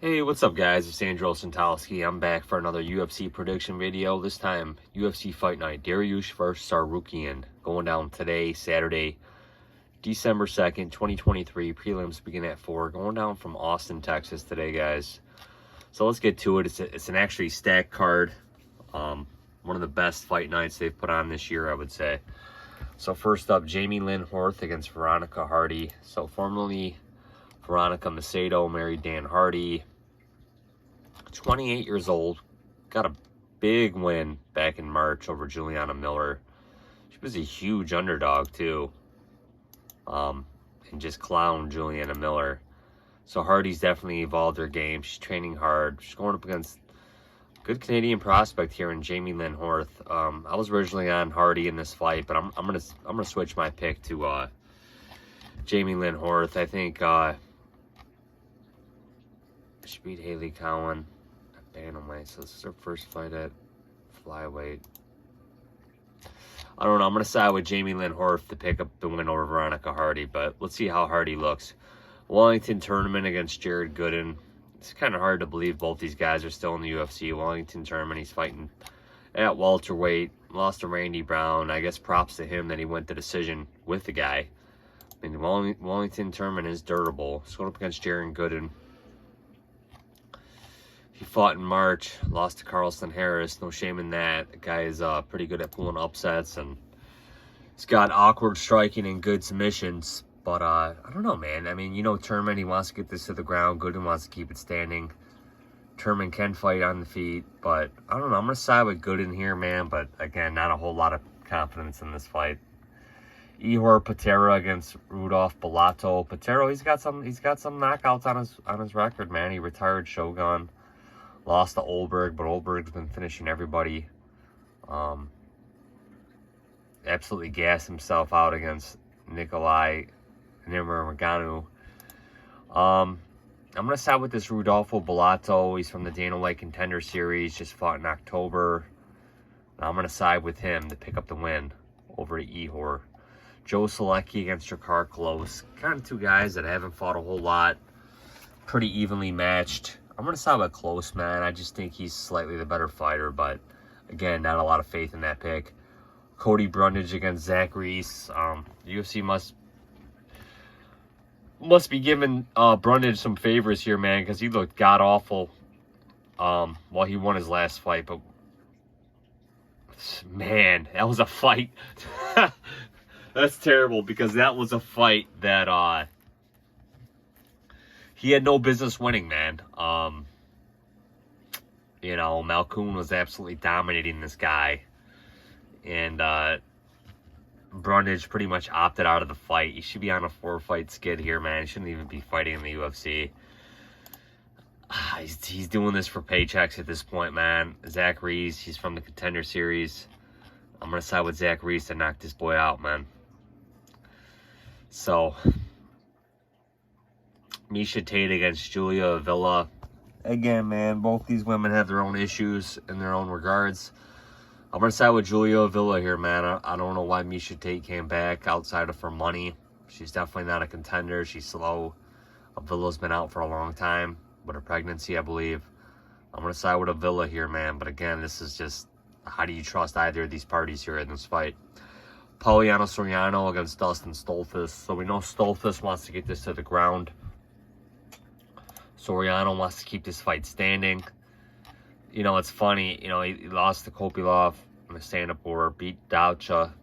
Hey, what's up guys? It's Andrew Santalski. I'm back for another UFC prediction video. This time, UFC Fight Night. Dariush versus Tsarukyan. Going down today, Saturday, December 2nd, 2023. Prelims begin at 4. Going down from Austin, Texas today, guys. So let's get to it. It's an actually stacked card. One of the best fight nights they've put on this year, I would say. So first up, Jamie Lynn Horth against Veronica Hardy. So formerly Veronica Macedo, married Dan Hardy. 28 years old. Got a big win back in March over Juliana Miller. She was a huge underdog too. And just clowned Juliana Miller. So Hardy's definitely evolved her game. She's training hard. She's going up against a good Canadian prospect here in Jamie Lynn Horth. I was originally on Hardy in this fight, but I'm gonna switch my pick to Jamie Lynn Horth. I think she beat Haley Cowan at bantamweight, so this is her first fight at flyweight. I don't know. I'm going to side with Jamie Lynn Horth to pick up the win over Veronica Hardy, but let's see how Hardy looks. Wellington tournament against Jared Gooden. It's kind of hard to believe both these guys are still in the UFC. Wellington tournament, he's fighting at welterweight. Lost to Randy Brown. I guess props to him that he went the decision with the guy. I mean, the Wellington tournament is durable. He's going up against Jared Gooden. He fought in March, lost to Carlston Harris. No shame in that. The guy is pretty good at pulling upsets, and he's got awkward striking and good submissions. But I don't know, man. I mean, you know, Turman, he wants to get this to the ground. Gooden wants to keep it standing. Turman can fight on the feet, but I don't know. I'm going to side with Gooden here, man. But again, not a whole lot of confidence in this fight. Ihor Patera against Rudolph Bellato. Patera, he's got some knockouts on his record, man. He retired Shogun. Lost to Olberg, but Olberg's been finishing everybody. Absolutely gassed himself out against Nikolai Nurmagomedov. I'm going to side with this Rudolfo Bellato. He's from the Dana White Contender Series. Just fought in October. I'm going to side with him to pick up the win over Ihor. Joe Selecki against Jakar Klose. Kind of two guys that haven't fought a whole lot. Pretty evenly matched. I'm going to side with Klose, man. I just think he's slightly the better fighter, but again, not a lot of faith in that pick. Cody Brundage against Zach Reese. The UFC must be giving Brundage some favors here, man, because he looked god-awful while he won his last fight. But, man, that was a fight. That's terrible, because that was a fight that he had no business winning, man. You know, Malkoun was absolutely dominating this guy. And Brundage pretty much opted out of the fight. He should be on a 4-fight skid here, man. He shouldn't even be fighting in the UFC. He's doing this for paychecks at this point, man. Zach Reese, he's from the Contender Series. I'm going to side with Zach Reese to knock this boy out, man. So, Miesha Tate against Julia Avila. Again, man, both these women have their own issues in their own regards. I'm going to side with Julia Avila here, man. I don't know why Miesha Tate came back outside of her money. She's definitely not a contender. She's slow. Avila's been out for a long time with her pregnancy, I believe. I'm going to side with Avila here, man. But again, this is just, how do you trust either of these parties here in this fight? Pauliano Soriano against Dustin Stoltzfus. So we know Stoltzfus wants to get this to the ground. Soriano wants to keep this fight standing. You know, it's funny. You know, he lost to Kopylov in the stand-up war, beat Daucha,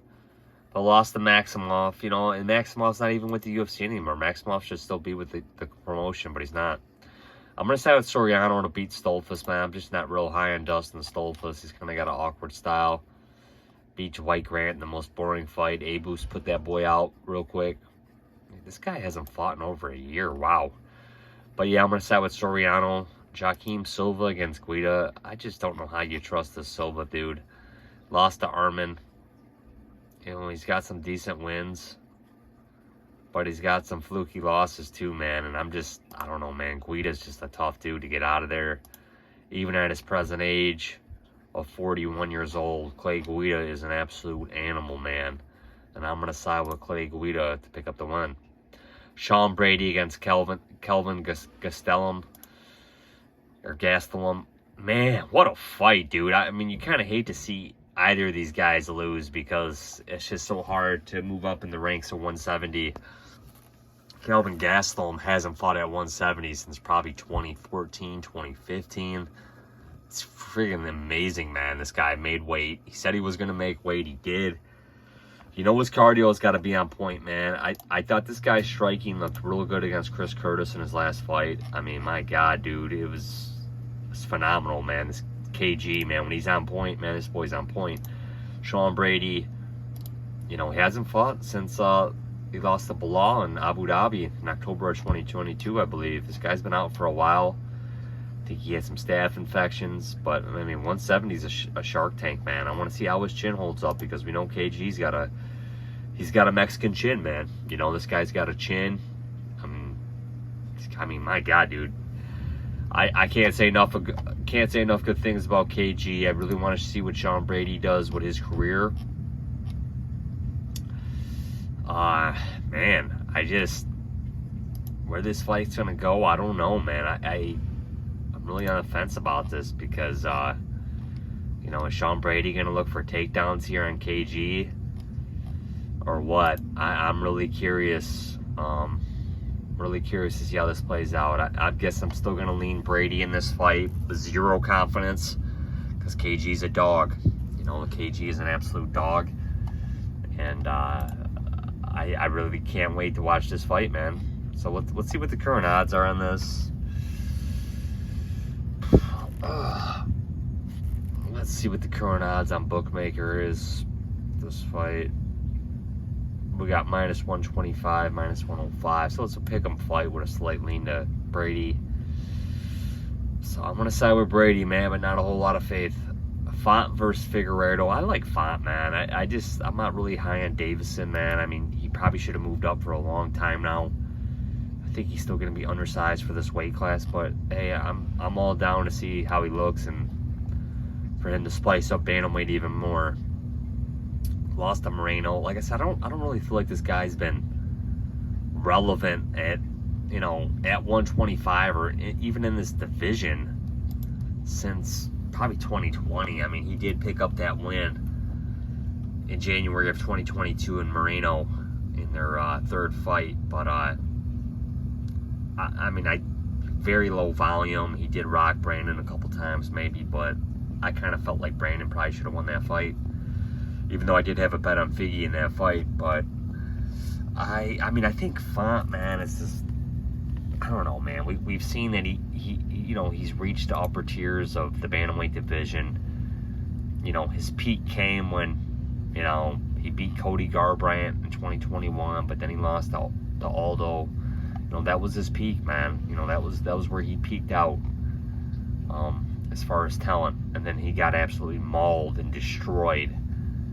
but lost to Maximov. You know, and Maximov's not even with the UFC anymore. Maximov should still be with the promotion, but he's not. I'm going to side with Soriano to beat Stoltzfus, man. I'm just not real high on Dustin Stoltzfus. He's kind of got an awkward style. Beat White Grant in the most boring fight. Abus put that boy out real quick. This guy hasn't fought in over a year. Wow. But yeah, I'm going to side with Soriano. Joaquim Silva against Guida. I just don't know how you trust this Silva dude. Lost to Armin. You know, he's got some decent wins. But he's got some fluky losses too, man. And I don't know, man. Guida's just a tough dude to get out of there. Even at his present age of 41 years old, Clay Guida is an absolute animal, man. And I'm going to side with Clay Guida to pick up the win. Sean Brady against Kelvin Gastelum. or Gastelum. Man, what a fight, dude. I mean, you kind of hate to see either of these guys lose because it's just so hard to move up in the ranks of 170. Kelvin Gastelum hasn't fought at 170 since probably 2014, 2015. It's freaking amazing, man. This guy made weight. He said he was going to make weight. He did. You know his cardio's got to be on point, man. I thought this guy's striking looked real good against Chris Curtis in his last fight. I mean, my God, dude. It was phenomenal, man. This KG, man, when he's on point, man, this boy's on point. Sean Brady, you know, he hasn't fought since he lost to Bellato in Abu Dhabi in October of 2022, I believe. This guy's been out for a while. I think he had some staph infections, but I mean, 170 is a shark tank, man. I want to see how his chin holds up because we know KG's got a Mexican chin, man. You know, this guy's got a chin. I mean, my God, dude. I can't say enough good things about KG. I really want to see what Sean Brady does with his career. Man, where this fight's gonna go, I don't know, man. I'm really on the fence about this because you know, is Sean Brady gonna look for takedowns here on KG or what? I'm really curious. Really curious to see how this plays out. I guess I'm still going to lean Brady in this fight with zero confidence because KG's a dog. You know, KG is an absolute dog. And I really can't wait to watch this fight, man. So let's see what the current odds are on this. Let's see what the current odds on Bookmaker is. This fight. We got minus 125, minus 105. So it's a pick 'em fight with a slight lean to Brady. So I'm going to side with Brady, man, but not a whole lot of faith. Font versus Figueiredo. I like Font, man. I'm not really high on Davison, man. I mean, he probably should have moved up for a long time now. I think he's still going to be undersized for this weight class, but hey, I'm all down to see how he looks and for him to spice up bantamweight even more. Lost to Moreno. Like I said, I don't really feel like this guy's been relevant at, you know, at 125 or even in this division since probably 2020. I mean, he did pick up that win in January of 2022 in Moreno in their third fight, but I mean, very low volume. He did rock Brandon a couple times maybe, but I kind of felt like Brandon probably should have won that fight. Even though I did have a bet on Figgy in that fight, but I mean, I think Font, man, is just, I don't know, man. We've seen that he you know, he's reached the upper tiers of the bantamweight division. You know, his peak came when, you know, he beat Cody Garbrandt in 2021, but then he lost to Aldo. You know, that was his peak, man. You know, that was where he peaked out as far as talent, and then he got absolutely mauled and destroyed.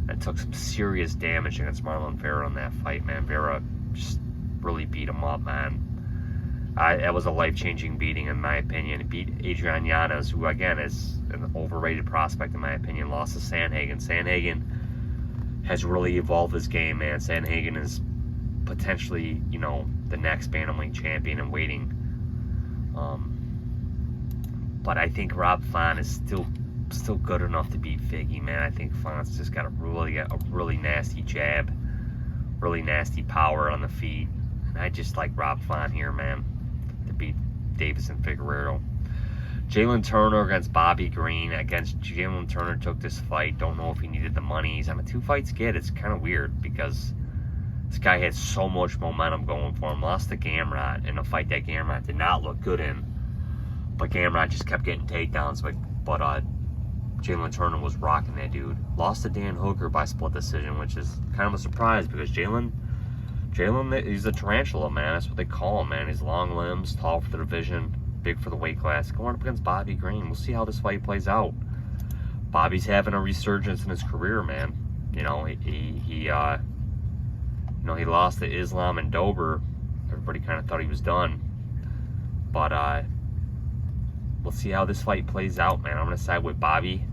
And took some serious damage against Marlon Vera in that fight, man. Vera just really beat him up, man. That was a life-changing beating, in my opinion. He beat Adrian Yanez, who, again, is an overrated prospect, in my opinion. Lost to Sandhagen. Sandhagen has really evolved his game, man. Sandhagen is potentially, you know, the next bantamweight champion in waiting. But I think Rob Font is still good enough to beat Figgy, man. I think Font's just got a really nasty jab, really nasty power on the feet. And I just like Rob Font here, man, to beat Davison Figueiredo. Jalen Turner against Bobby Green. Jalen Turner took this fight. Don't know if he needed the money. He's on a 2-fight skid. It's kind of weird because this guy had so much momentum going for him. Lost to Gamrot in a fight that Gamrot did not look good in. But Gamrot just kept getting takedowns. But Jalen Turner was rocking that dude. Lost to Dan Hooker by split decision, which is kind of a surprise because Jalen, he's a tarantula, man. That's what they call him, man. He's long limbs, tall for the division, big for the weight class. Going up against Bobby Green. We'll see how this fight plays out. Bobby's having a resurgence in his career, man. You know, he lost to Islam and Dober. Everybody kind of thought he was done. But we'll see how this fight plays out, man. I'm going to side with Bobby.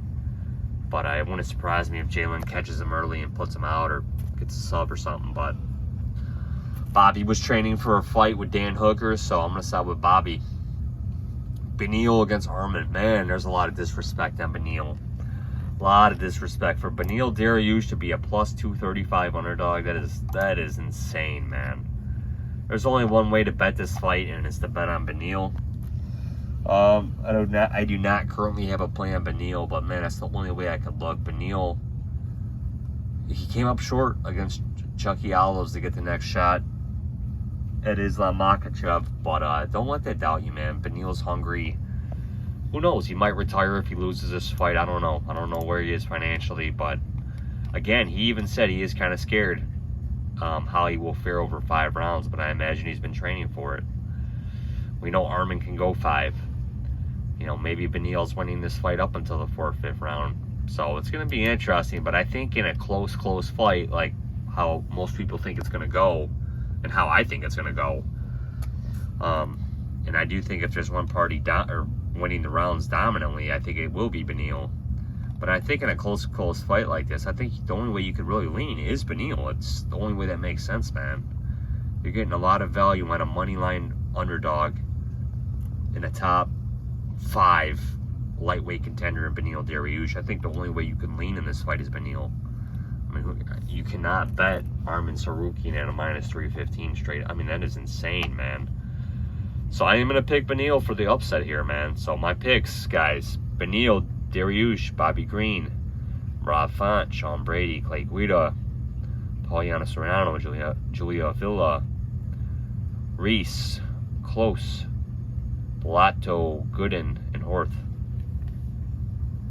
But it wouldn't surprise me if Jalen catches him early and puts him out or gets a sub or something. But Bobby was training for a fight with Dan Hooker, so I'm going to side with Bobby. Beneil against Arman. Man, there's a lot of disrespect on Beneil. A lot of disrespect for Beneil Dariush to be a plus 235 underdog. That is insane, man. There's only one way to bet this fight, and it's to bet on Beneil. I do not currently have a play on Beneil, but man, that's the only way I could look. Beneil, he came up short against Chucky Olives to get the next shot at Islam Makhachev, but don't let that doubt you, man. Beneil's hungry. Who knows? He might retire if he loses this fight. I don't know. I don't know where he is financially, but again, he even said he is kind of scared how he will fare over 5 rounds, but I imagine he's been training for it. We know Arman can go 5. You know, maybe Beneil's winning this fight up until the 4th, 5th round. So it's going to be interesting, but I think in a close fight, like how most people think it's going to go, and how I think it's going to go, and I do think if there's one party winning the rounds dominantly, I think it will be Beneil. But I think in a close fight like this, I think the only way you could really lean is Beneil. It's the only way that makes sense, man. You're getting a lot of value on a money line underdog in a top 5 lightweight contender in Beneil Dariush. I think the only way you can lean in this fight is Beneil. I mean, you cannot bet Arman Tsarukyan at a minus 315 straight. I mean, that is insane, man. So I am going to pick Beneil for the upset here, man. So my picks, guys: Beneil Dariush, Bobby Green, Rob Font, Sean Brady, Clay Guida, Soriano, Julia Avila, Reese, Klose, Bellato, Gooden, and Horth.